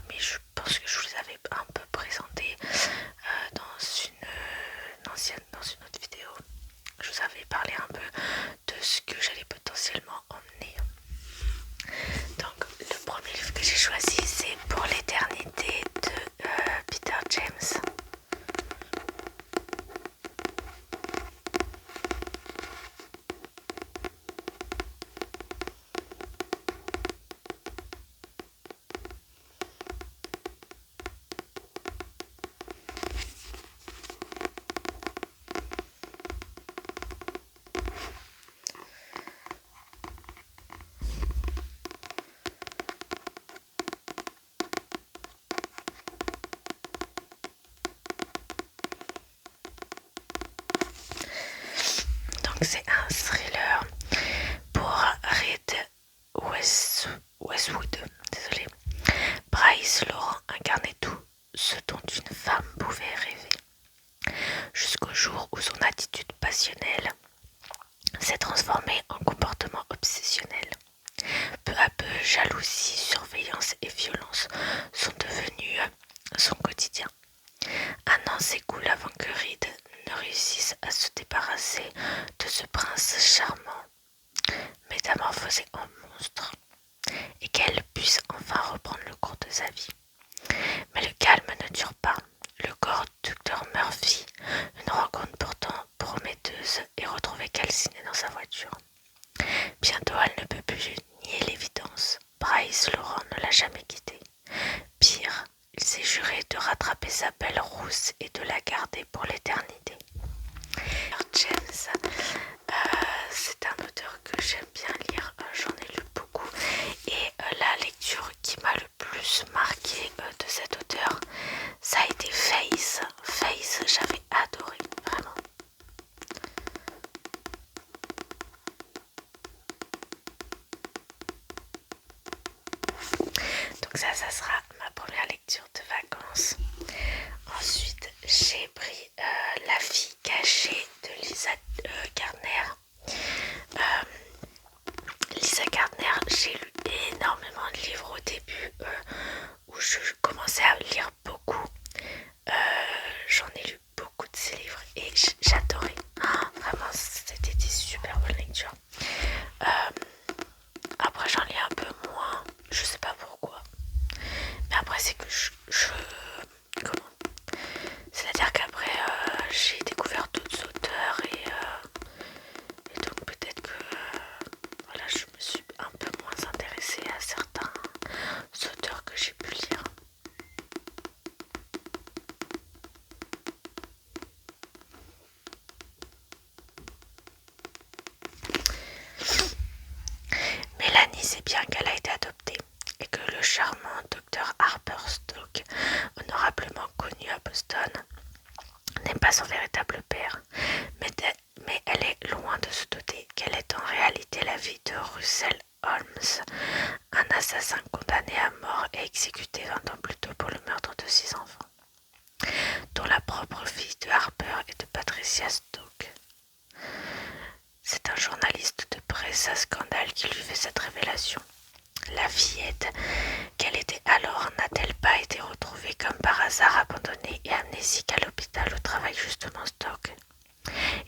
mais je pense que je vous avais un peu présenté dans une autre vidéo. Je vous avais parlé un peu de ce que j'allais potentiellement emmener. Donc le premier livre que j'ai choisi, c'est Pour l'éternité de Peter James. Donc c'est un thriller pour Westwood. Désolée. Bryce Laurent incarnait tout ce dont une femme pouvait rêver, jusqu'au jour où son attitude passionnelle s'est transformée en comportement obsessionnel. Peu à peu, jalousie, surveillance et violence sont devenues son quotidien. Un an s'écoule avant que Reed ne réussisse à se débarrasser de ce prince charmant, métamorphosé en monstre, et qu'elle puisse enfin reprendre le cours de sa vie. Mais le calme ne dure pas. Le corps du Dr Murphy, une rencontre pourtant prometteuse, est retrouvé calciné dans sa voiture. Bientôt, elle ne peut plus nier l'évidence. Bryce Laurent ne l'a jamais quittée. Pire, il s'est juré de rattraper sa belle rousse et de la garder pour l'éternité. James, c'est un auteur que j'aime bien lire, j'en ai lu beaucoup, et la lecture qui m'a le plus marqué de cet auteur, ça a été Face. Face, j'avais adoré, vraiment. Donc ça sera ma première lecture de vacances. Ensuite, j'ai pris La fille cachée de Lisa Gardner. Lisa Gardner, j'ai lu énormément de livres au début où je commençais à lire beaucoup. J'en ai lu beaucoup de ces livres et j'adorais. Vraiment, c'était des super bonnes lectures. Après, j'en lis un peu moins, je sais pas pourquoi. Mais après, c'est que comment c'est-à-dire qu'après, j'ai découvert d'autres auteurs et donc peut-être que voilà, je me suis un peu moins intéressée à certains auteurs que j'ai pu lire. Mélanie sait bien qu'elle a été adoptée et que le charmant Dr Harper Stoke, honorablement connu à Boston, n'est pas son véritable père, mais elle est loin de se douter qu'elle est en réalité la fille de Russell Holmes, un assassin condamné à mort et exécuté 20 ans plus tôt pour le meurtre de 6 enfants, dont la propre fille de Harper et de Patricia Stoke. C'est un journaliste de presse à scandale qui lui fait cette révélation. La fillette, qu'elle était alors, n'a-t-elle pas été retrouvée comme par hasard abandonnée et amnésique à l'hôpital où travaille justement Stoke,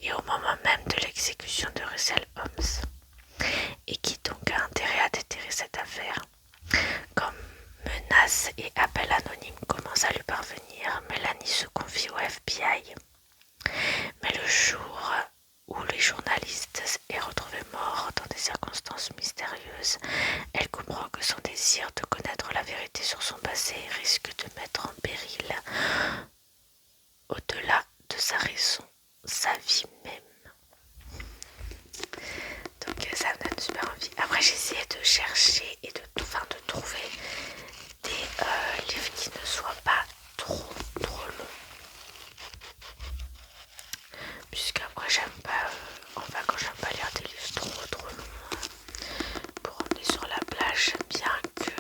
et au moment même de l'exécution de Russell Holmes? Et qui donc a intérêt à déterrer cette affaire? Comme menaces et appels anonymes commencent à lui parvenir, Mélanie se confie au FBI. Mais le jour où le journaliste est retrouvé mort dans des circonstances mystérieuses, elle comprend que son désir de connaître la vérité sur son passé risque de mettre en péril, au-delà de sa raison, sa vie même. Donc ça me donne super envie. Après, j'ai essayé de chercher et de trouver des livres qui ne soient pas trop longs. Puisqu'après j'aime pas, quand j'aime pas lire des livres trop longs pour emmener sur la plage, j'aime bien que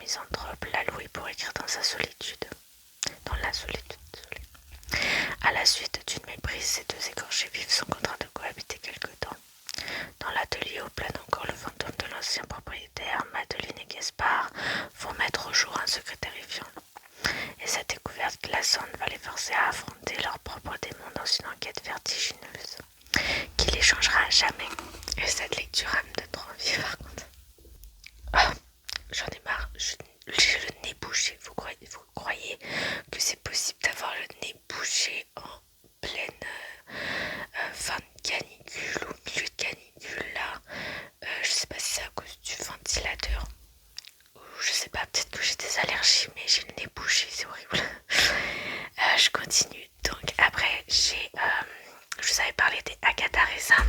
misanthrope l'a loué pour écrire dans la solitude. À la suite d'une méprise, ces deux écorchés vifs sont contraints de cohabiter quelque temps. Dans l'atelier où plane encore le fantôme de l'ancien propriétaire, Madeleine et Gaspard vont mettre au jour un secret terrifiant. Et cette découverte glaçante va les forcer à affronter leurs propres démons dans une enquête vertigineuse qui les changera à jamais. Et cette lecture a me donne trop envie par contre. Oh, j'en ai marre, j'ai le nez bouché. Vous croyez que c'est possible d'avoir le nez bouché en pleine fin de canicule ou milieu de canicule là? Je sais pas si c'est à cause du ventilateur ou je sais pas, peut-être que j'ai des allergies, mais j'ai le nez bouché, c'est horrible. Je continue. Donc après je vous avais parlé des Agatha Raisin.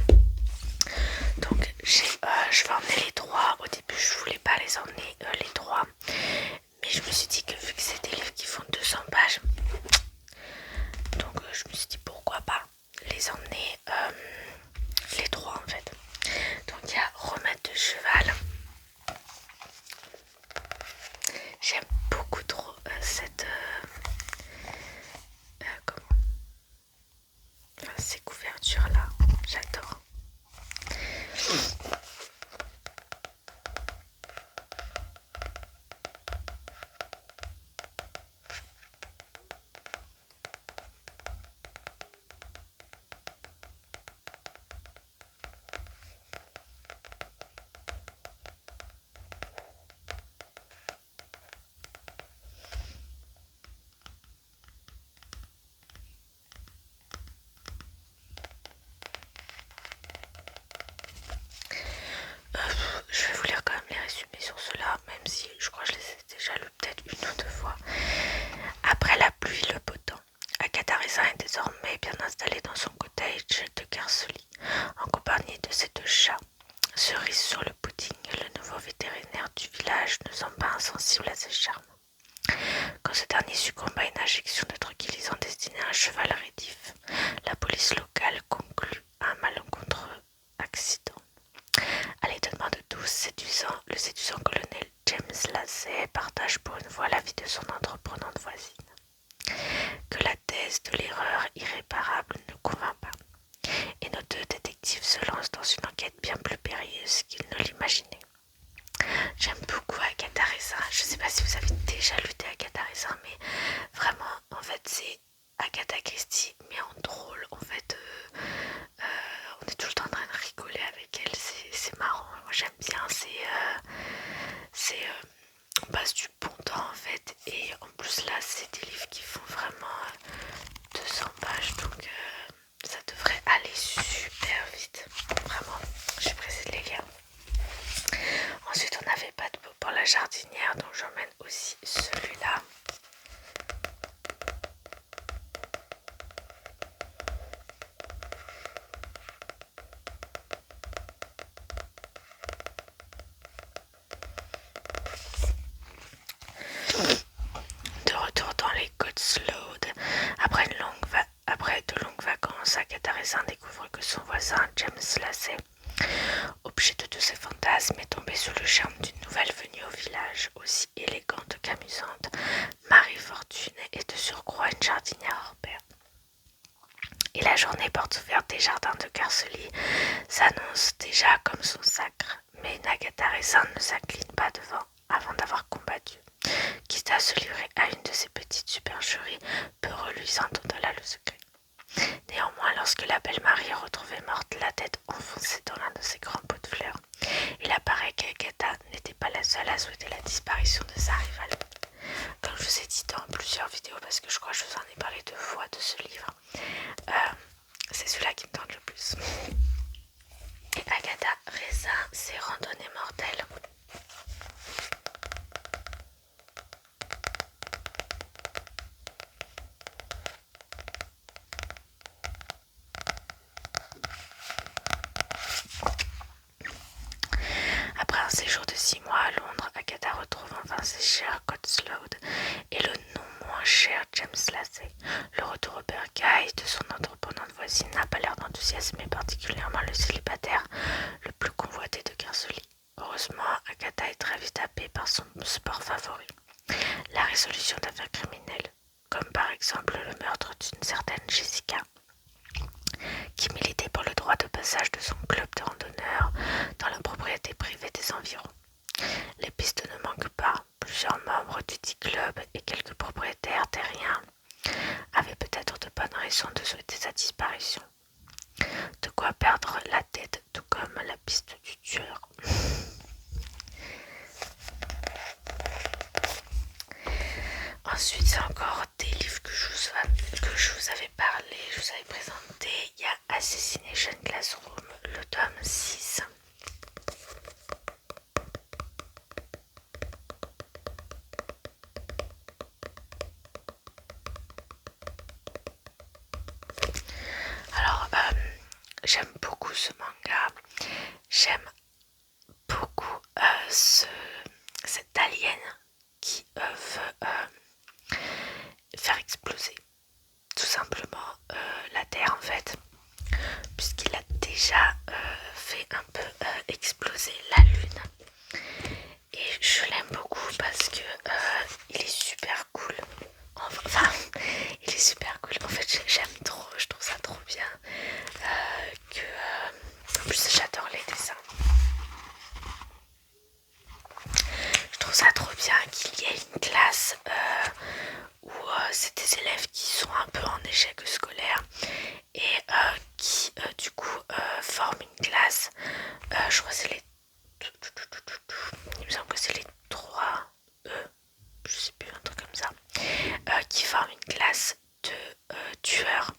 Donc je vais emmener les trois. Au début je voulais pas les emmener les trois, mais je me suis dit que vu que c'est des livres qui font 200 pages, donc je me suis dit pourquoi pas les emmener les trois en fait. Donc il y a Remède de cheval. J'aime beaucoup trop cette ces couvertures là, j'adore. Je vais vous lire quand même les résumés sur cela, même si je crois que je les ai déjà lus peut-être une ou deux fois. Après la pluie, le beau temps. Agatha Raisin est désormais bien installée dans son cottage de Carcely, en compagnie de ses deux chats. Cerise sur le pudding, le nouveau vétérinaire du village ne semble pas insensible à ses charmes. Quand ce dernier succombe à une injection de tranquillisant destinée à un cheval rédif, la police locale conclut un malencontreux accident. À l'étonnement de tous, le séduisant colonel James Lacey partage pour une fois la vie de son entreprenante voisine. Que la thèse de l'erreur irréparable ne convainc pas, et nos deux détectives se lancent dans une enquête bien plus périlleuse qu'ils ne l'imaginaient. J'aime beaucoup Agatha Raisin. Je ne sais pas si vous avez déjà lu des Agatha Raisin, mais vraiment, en fait, c'est Agatha Christie, mais en drôle. En fait, on est tout le temps en train de rigoler avec elle. C'est marrant. Moi, j'aime bien. On passe du bon temps, en fait. Et en plus, là, c'est des livres qui font vraiment 200 pages. Donc, ça devrait aller super vite. Vraiment, je suis pressée de les lire. Ensuite, on n'avait pas de peau pour la jardinière, donc j'emmène aussi celui-là. De retour dans les Cotswolds, après de longues vacances, Agatha Raisin découvre que son voisin James Lacey, objet de tous ses fantasmes, est tombé sous le charme d'une nouvelle venue au village, aussi élégante qu'amusante. Marie Fortune est de surcroît une jardinière hors pair. Et la journée porte ouverte des jardins de Carcely s'annonce déjà comme son sacre, mais Agatha Raisin ne s'incline pas devant avant d'avoir combattu, quitte à se livrer à une de ces petites supercheries peu reluisantes dont elle a le secret. Néanmoins, lorsque la belle Marie est retrouvée morte, la tête enfoncée dans l'un de ses grands pots de fleurs, il apparaît qu'Agatha n'était pas la seule à souhaiter la disparition de sa rivale. Comme je vous ai dit dans plusieurs vidéos, parce que je crois que je vous en ai parlé 2 fois de ce livre, c'est celui-là qui me tente le plus. Et Agatha Raisin, c'est Randonnée mortelle. Après un séjour de 6 mois à Londres, Agatha retrouve enfin ses chers Cotswolds et le non moins cher James Lacey. Le retour au bercail de son entreprenante voisine n'a pas l'air d'enthousiasmer particulièrement le célibataire le plus convoité de Carcely. Heureusement, vie tapée par son sport favori, la résolution d'affaires criminelles, comme par exemple le meurtre d'une certaine Jessica, qui militait pour le droit de passage de son club de randonneurs dans la propriété privée des environs. Les pistes ne manquent pas. Plusieurs membres du dit club et quelques propriétaires terriens avaient peut-être de bonnes raisons de souhaiter sa disparition. De quoi perdre la tête, tout comme la piste du tueur. Ensuite, c'est encore des livres que je vous avais parlé, je vous avais présenté. Il y a Assassination Classroom, le tome 6. Alors, j'aime beaucoup ce manga. J'aime beaucoup cet alien qui veut faire exploser tout simplement la Terre en fait, puisqu'il a déjà fait un peu exploser la Lune. Et je l'aime beaucoup parce que il est super cool. Enfin, il est super cool. En fait, j'aime trop, je trouve ça trop bien. En plus, j'adore les dessins. Je trouve ça trop bien qu'il y ait une classe où c'est des élèves qui sont un peu en échec scolaire et qui du coup forment une classe. Je crois que c'est les... Il me semble que c'est les 3 je sais plus, un truc comme ça, qui forment une classe de tueurs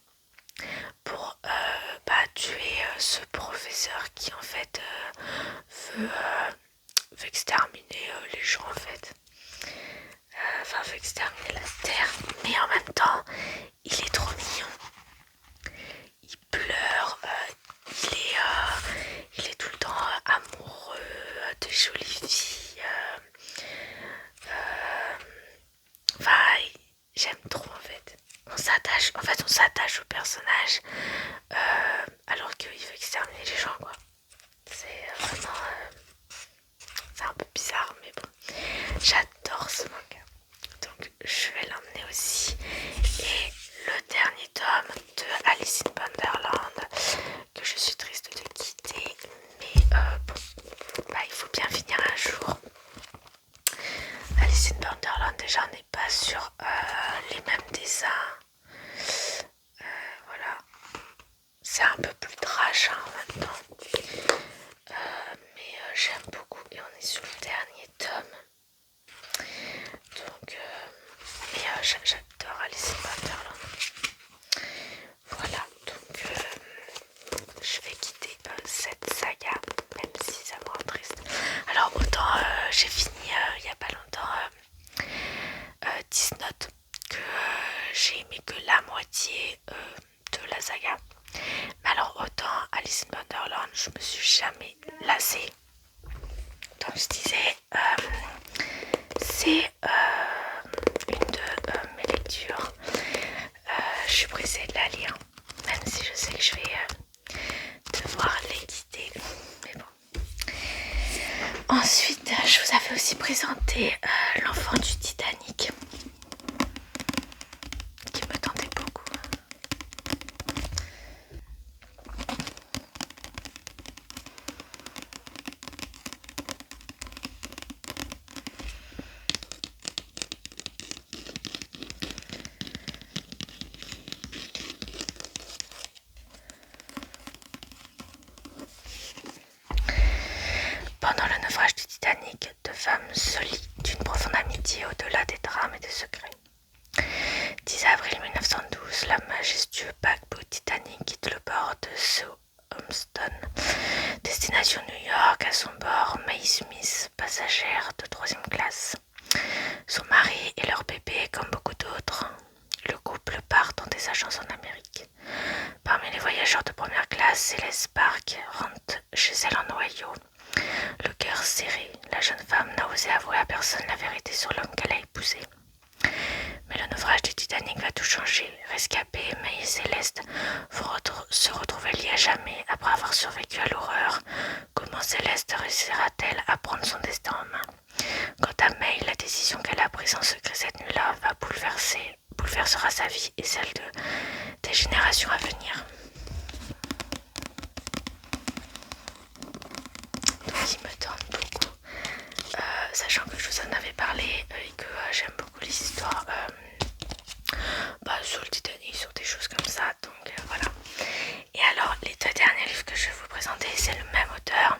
pour tuer ce professeur qui en fait veut exterminer les gens en fait. Veut exterminer la Terre, mais en même temps il est trop mignon, il pleure, il est tout le temps amoureux de jolies filles, j'aime trop en fait. On s'attache au personnage alors qu'il veut exterminer les gens quoi. C'est vraiment c'est un peu bizarre mais bon, j'adore ce manga. Donc je vais l'emmener aussi. Et le dernier tome de Alice in Wonderland que je suis triste de quitter, mais il faut bien finir un jour. Alice in Wonderland déjà on n'est pas sur les mêmes dessins. Voilà, c'est un peu plus trash en même temps. Mais j'aime beaucoup et on est sur le dernier tome. Donc j'adore Alice in Wonderland. Voilà, donc je vais quitter cette saga, même si ça me rend triste. Alors autant j'ai fini il n'y a pas longtemps 10 notes, que j'ai aimé que la moitié de la saga. Mais alors autant Alice in Wonderland, je me suis jamais lassée. Donc je disais, c'est une de mes lectures. Je suis pressée de la lire, même si je sais que je vais devoir les quitter. Mais bon. Ensuite, je vous avais aussi présenté L'enfant du Titanic, qui me tentait beaucoup. Pendant le naufrage du Titanic, deux femmes se lient d'une profonde amitié au-delà des drames et des secrets. 10 avril 1912, la majestueux paquebot Titanic quitte le port de Southampton. Destination New York, à son bord, May Smith, passagère de 3e classe. Son mari et leur bébé, comme beaucoup d'autres. Le couple part dans des agences en Amérique. Parmi les voyageurs de première classe, Céleste Park rentre chez elle en Ohio. Le cœur serré, la jeune femme n'a osé avouer à personne la vérité sur l'homme qu'elle a épousé. Mais le naufrage du Titanic va tout changer. Rescapée, May et Céleste vont se retrouver liées à jamais après avoir survécu à l'horreur. Comment Céleste réussira-t-elle à prendre son destin en main? personnes avaient parlé et que j'aime beaucoup les histoires sur le Titanic, sur des choses comme ça, donc voilà. Et alors les 2 derniers livres que je vais vous présenter, c'est le même auteur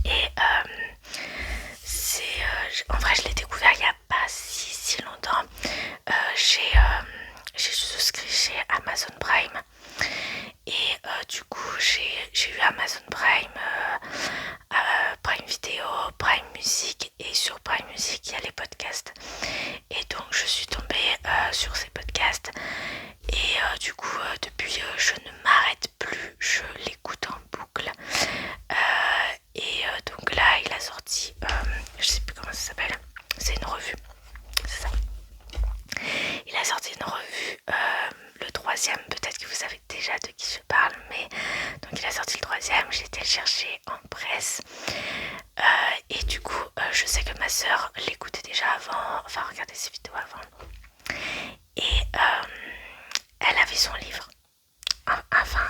et en vrai je l'ai découvert il n'y a pas si longtemps. J'ai souscrit chez Amazon Prime et du coup j'ai eu Amazon Prime, Prime Vidéo, Prime Music, et sur Prime Music il y a les podcasts et donc je suis tombée sur ces podcasts et du coup depuis je ne m'arrête plus, je l'écoute en boucle et donc là il a sorti, je sais plus comment ça s'appelle, c'est une revue, c'est ça. Il a sorti une revue, le 3e, peut-être que vous savez déjà de qui je parle, mais donc il a sorti le 3e, j'ai été le chercher en presse et du coup je sais que ma soeur l'écoutait déjà avant, enfin regardait ses vidéos avant et elle avait son livre, enfin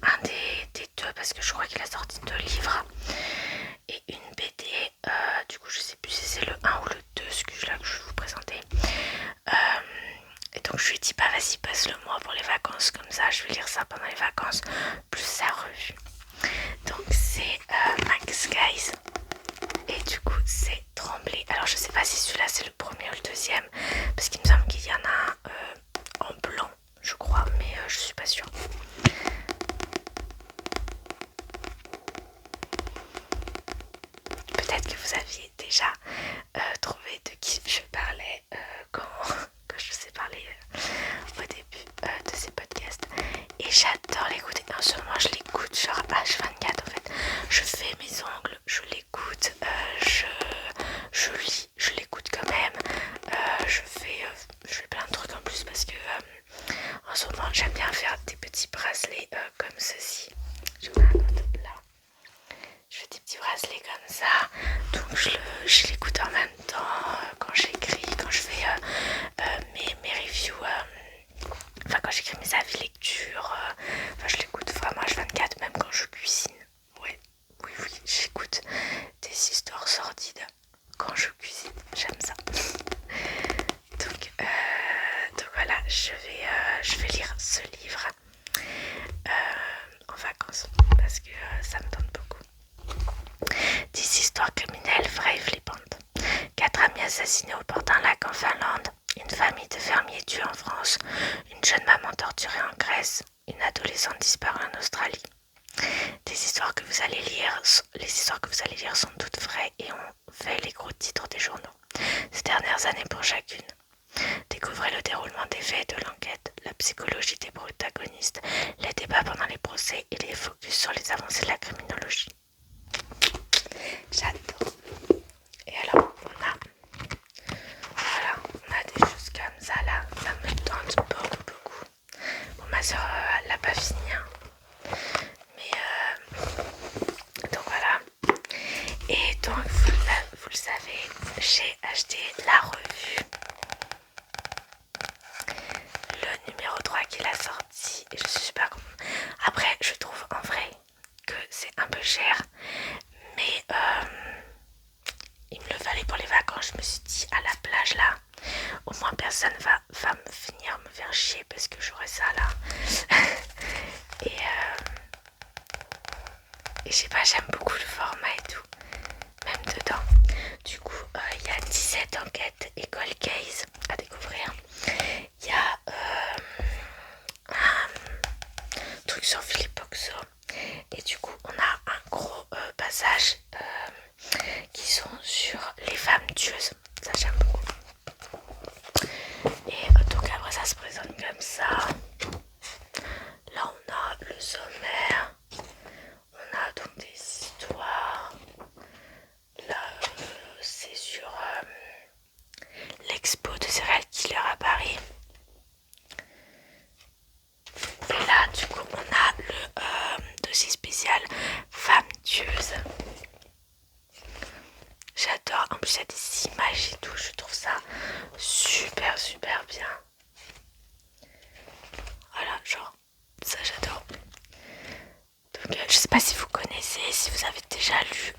un des 2 parce que je crois qu'il a sorti 2 livres et une BD, du coup je sais plus si c'est le 1 ou le 2 celui-là que je vais vous présenter. Et donc je lui ai dit bah vas-y passe-le moi pour les vacances, comme ça je vais lire ça pendant les vacances plus sa revue. Donc c'est Max Guys et du coup c'est Trembler. Alors je sais pas si celui-là c'est le premier ou le 2e parce qu'il me semble qu'il y en a un en blanc je crois, mais je suis pas sûre. Peut-être que vous aviez déjà trouvé de qui je parlais quand je vous ai parlé au début de ces podcasts. Et j'adore l'écouter. Non seulement je l'écoute genre H24 en fait. Je fais mes ongles, je l'écoute, je lis, je l'écoute quand même. Je fais plein de trucs en plus parce que en ce moment j'aime bien faire des petits bracelets comme ceci. Je mets un autre là. Je fais des petits bracelets comme ça, donc je l'écoute en même temps quand j'écris, quand je fais mes reviews, enfin quand j'écris mes avis lecture, enfin je l'écoute vraiment H24 même quand je cuisine. Ouais, oui, j'écoute des histoires sordides quand je cuisine, j'aime ça. Donc voilà, je vais lire ce livre en vacances parce que ça me tente beaucoup. 10 histoires criminelles vraies et flippantes. 4 amis assassinés au bord d'un lac en Finlande. Une famille de fermiers tués en France. Une jeune maman torturée en Grèce. Une adolescente disparue en Australie. Les histoires que vous allez lire sont toutes vraies et ont fait les gros titres des journaux ces dernières années pour chacune. Découvrez le déroulement des faits et de l'enquête, la psychologie des protagonistes, les débats pendant les procès et les focus sur les avancées de la criminologie. J'adore. Et alors on a des choses comme ça là, ça me tente beaucoup. Bon, ma soeur elle l'a pas fini hein. Mais donc voilà. Et donc vous le savez, j'ai acheté la revue, le numéro 3 qu'il a sorti et je suis super contente. Après je trouve en vrai que c'est un peu cher, mais il me le fallait pour les vacances. Je me suis dit à la plage là, au moins personne va me faire chier parce que j'aurai ça là. et je sais pas, j'aime beaucoup le format et tout, même dedans. Du coup il y a 17 enquêtes et cold case à découvrir. Il y a un truc sur Philippe Boxo et du coup on a un gros passage qui sont sur les femmes tueuses. Ça j'aime beaucoup. Et donc après ça se présente comme ça. Là on a le sommaire. On a donc des histoires. Là c'est sur l'expo de serial killer à Paris. Et là du coup on a le dossier spécial femmes tueuses. J'adore, en plus il y a des images et tout, je trouve ça super bien. Voilà, genre, ça j'adore. Donc je sais pas si vous connaissez, si vous avez déjà lu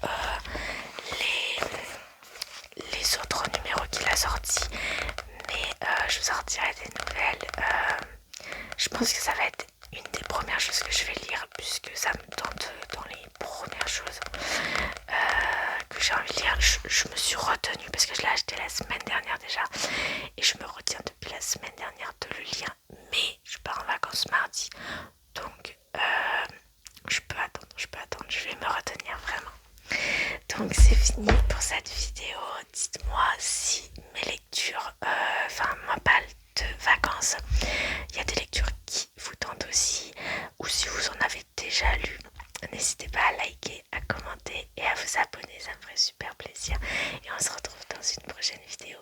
sortis, mais je vous en dirai des nouvelles. Je pense que ça va être une des premières choses que je vais lire, puisque ça me tente dans les premières choses que j'ai envie de lire. Je me suis retenue parce que je l'ai acheté la semaine dernière déjà, et je me retiens depuis la semaine dernière de le lire, mais je pars en vacances mardi, donc je peux attendre, je vais me retenir vraiment. Donc c'est fini pour cette vidéo. Dites-moi si mes lectures, moi pas de vacances, il y a des lectures qui vous tentent aussi, ou si vous en avez déjà lu. N'hésitez pas à liker, à commenter et à vous abonner, ça me ferait super plaisir. Et on se retrouve dans une prochaine vidéo.